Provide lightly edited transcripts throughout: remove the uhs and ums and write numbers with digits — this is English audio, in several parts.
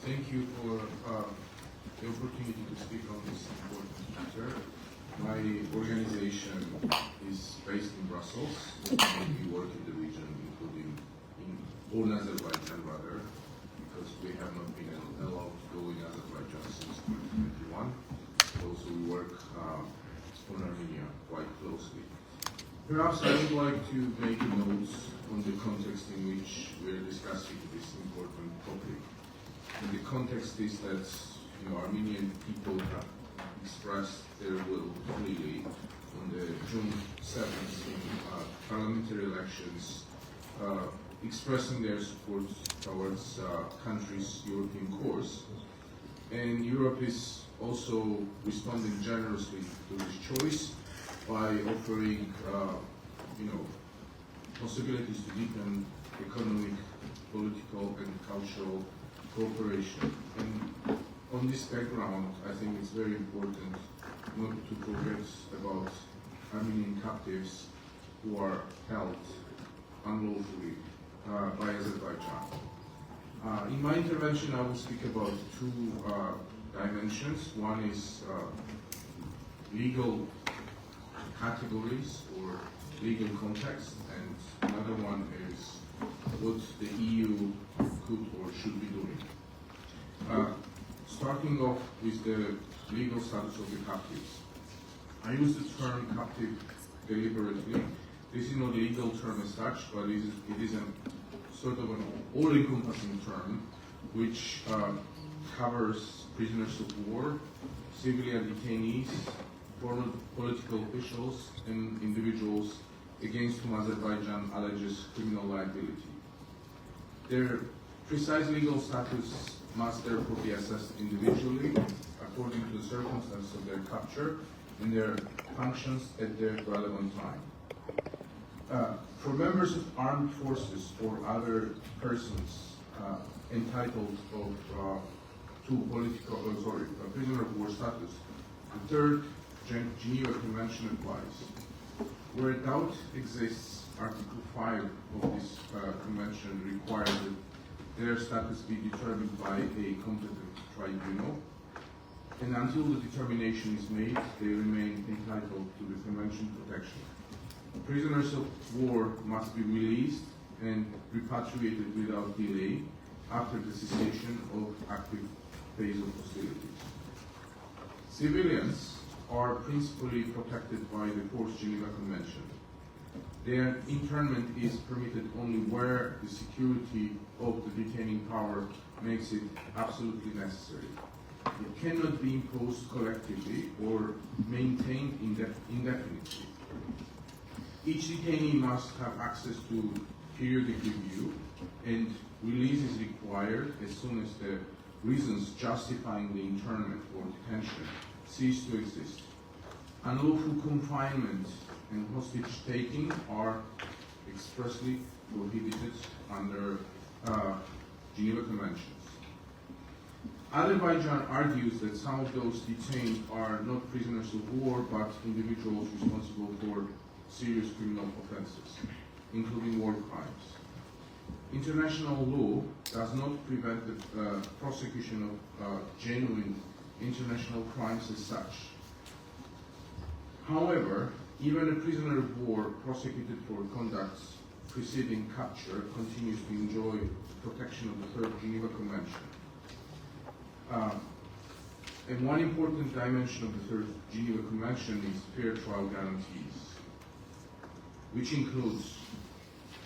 Thank you for the opportunity to speak on this important matter. My organization is based in Brussels. We work in the region, including in all Azerbaijan, rather, because we have not been allowed to go in Azerbaijan since 2021. Also, we work on Armenia quite closely. Perhaps I would like to make notes on the context in which we are discussing this important topic. And the context is that Armenian people have expressed their will clearly on the June 7th parliamentary elections, expressing their support towards country's European course. And Europe is also responding generously to this choice by offering possibilities to deepen economic, political, and cultural cooperation. And on this background, I think it's very important not to forget about Armenian captives who are held unlawfully by Azerbaijan. In my intervention, I will speak about two dimensions. One is legal categories or legal context, and another one is what the EU could or should be doing. Starting off with the legal status of the captives. I use the term captive deliberately. This is not a legal term as such, but it is a sort of an all-encompassing term which covers prisoners of war, civilian detainees, former political officials, and individuals against whom Azerbaijan alleges criminal liability. Their precise legal status must therefore be assessed individually according to the circumstances of their capture and their functions at the relevant time. For members of armed forces or other persons entitled to prisoner of war status, the third Geneva Convention applies. Where doubt exists, Article 5 of this convention requires that their status be determined by a competent tribunal, and until the determination is made, they remain entitled to the convention protection. Prisoners of war must be released and repatriated without delay after the cessation of active phase of hostilities. Civilians are principally protected by the Fourth Geneva Convention. Their internment is permitted only where the security of the detaining power makes it absolutely necessary. It cannot be imposed collectively or maintained indefinitely. Each detainee must have access to periodic review, and release is required as soon as the reasons justifying the internment or detention cease to exist. Unlawful confinement and hostage-taking are expressly prohibited under Geneva Conventions. Azerbaijan argues that some of those detained are not prisoners of war, but individuals responsible for serious criminal offenses, including war crimes. International law does not prevent the prosecution of genuine international crimes as such. However, even a prisoner of war prosecuted for conducts preceding capture continues to enjoy protection of the Third Geneva Convention. And one important dimension of the Third Geneva Convention is fair trial guarantees, which includes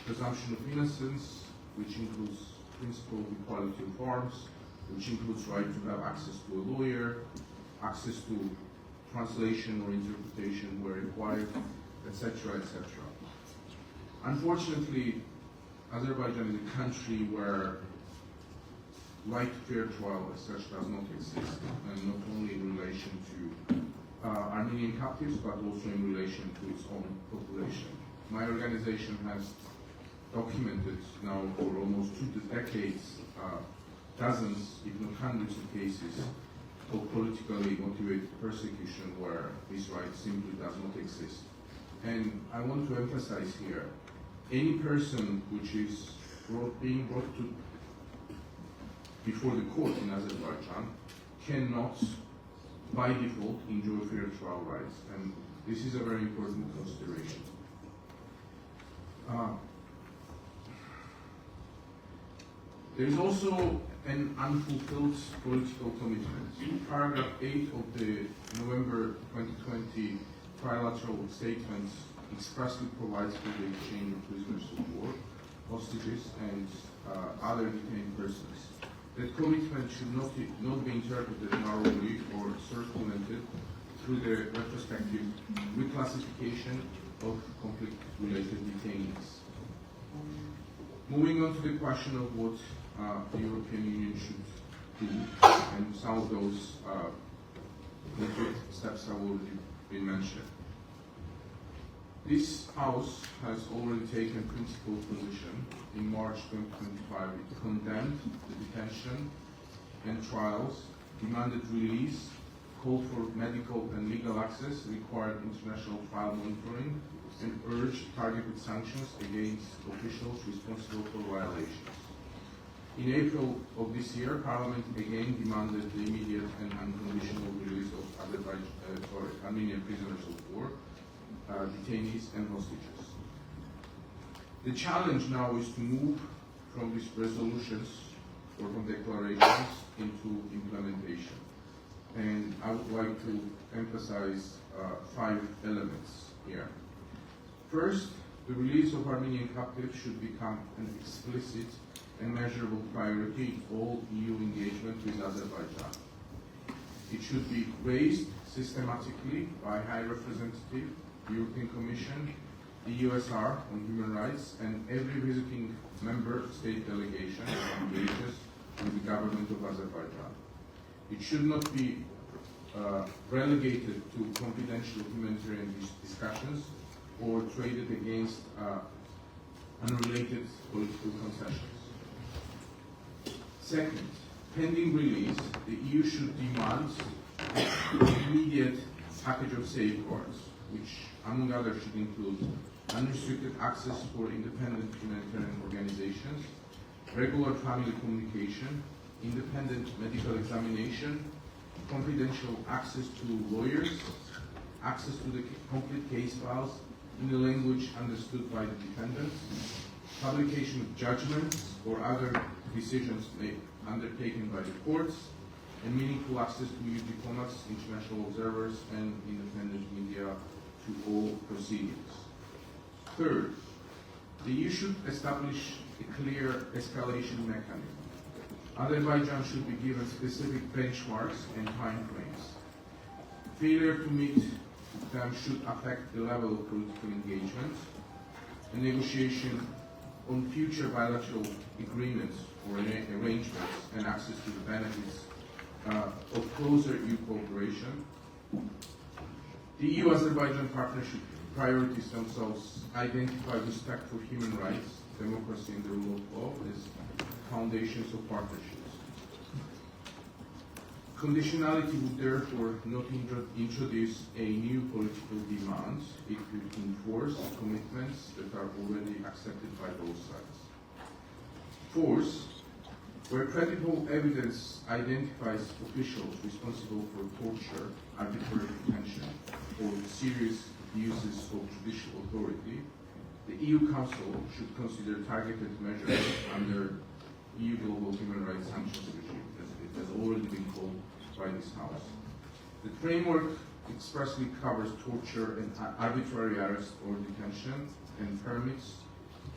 presumption of innocence, which includes principle of equality of arms, which includes right to have access to a lawyer, access to translation or interpretation where required, etc., etc. Unfortunately, Azerbaijan is a country where right to fair trial as such does not exist, and not only in relation to Armenian captives, but also in relation to its own population. My organization has documented now for almost 2 decades dozens, if not hundreds of cases of politically motivated persecution where this right simply does not exist. And I want to emphasize here, any person which is being brought to before the court in Azerbaijan cannot, by default, enjoy fair trial rights, and this is a very important consideration. There is also an unfulfilled political commitment. Paragraph 8 of the November 2020 trilateral statement expressly provides for the exchange of prisoners of war, hostages, and other detained persons. That commitment should not be interpreted narrowly or circumvented through the retrospective reclassification of conflict-related detainees. Moving on to the question of what the European Union should do, and some of those concrete steps have already been mentioned. This House has already taken principal position. In March 2025, it condemned the detention and trials, demanded release, called for medical and legal access, required international trial monitoring, and urged targeted sanctions against officials responsible for violations. In April of this year, Parliament again demanded the immediate and unconditional release of Armenian prisoners of war, detainees, and hostages. The challenge now is to move from these resolutions or from declarations into implementation. And I would like to emphasize 5 elements here. First, the release of Armenian captives should become an explicit and measurable priority in all EU engagement with Azerbaijan. It should be raised systematically by High Representative, the European Commission, the USR on human rights, and every visiting member state delegation that engages with the government of Azerbaijan. It should not be relegated to confidential humanitarian discussions or traded against unrelated political concessions. Second, pending release, the EU should demand an immediate package of safeguards, which, among others, should include unrestricted access for independent humanitarian organizations, regular family communication, independent medical examination, confidential access to lawyers, access to the complete case files in a language understood by the defendants, publication of judgments or other decisions undertaken by the courts, and meaningful access to EU diplomats, international observers, and independent media to all proceedings. Third, the EU should establish a clear escalation mechanism. Azerbaijan should be given specific benchmarks and timeframes. Failure to meet them should affect the level of political engagement. A negotiation on future bilateral agreements or arrangements and access to the benefits of closer EU cooperation. The EU-Azerbaijan partnership priorities themselves identify respect for human rights, democracy, and the rule of law as foundations of partnerships. Conditionality would therefore not introduce a new political demand. It would enforce commitments that are already accepted by both sides. Fourth, where credible evidence identifies officials responsible for torture, arbitrary detention, or serious abuses of judicial authority, the EU Council should consider targeted measures under EU global human rights sanctions regime, as it has already been called by this House. The framework expressly covers torture and arbitrary arrest or detention, and permits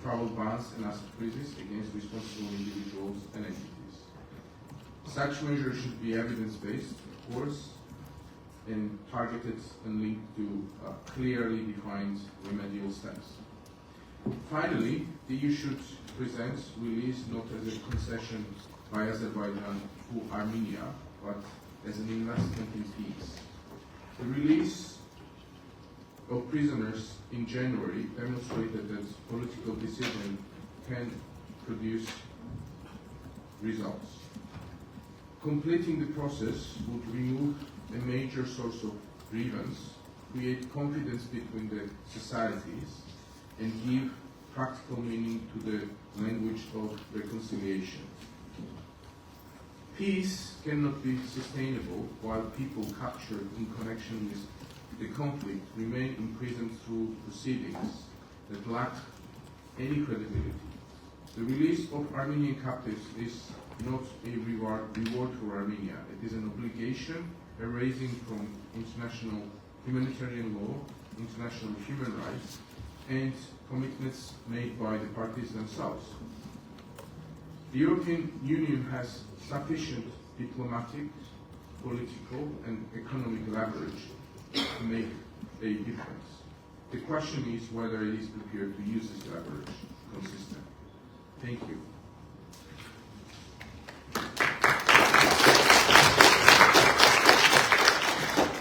travel bans and asset freezes against responsible individuals and entities. Such measures should be evidence-based, of course, and targeted and linked to clearly defined remedial steps. Finally, the EU should present release not as a concession by Azerbaijan to Armenia, but as an investment in peace. The release of prisoners in January demonstrated that political decision can produce results. Completing the process would remove a major source of grievance, create confidence between the societies, and give practical meaning to the language of reconciliation. Peace cannot be sustainable while people captured in connection with the conflict remain imprisoned through proceedings that lack any credibility. The release of Armenian captives is not a reward for Armenia. It is an obligation arising from international humanitarian law, international human rights, and commitments made by the parties themselves. The European Union has sufficient diplomatic, political, and economic leverage to make a difference. The question is whether it is prepared to use this leverage consistently. Thank you.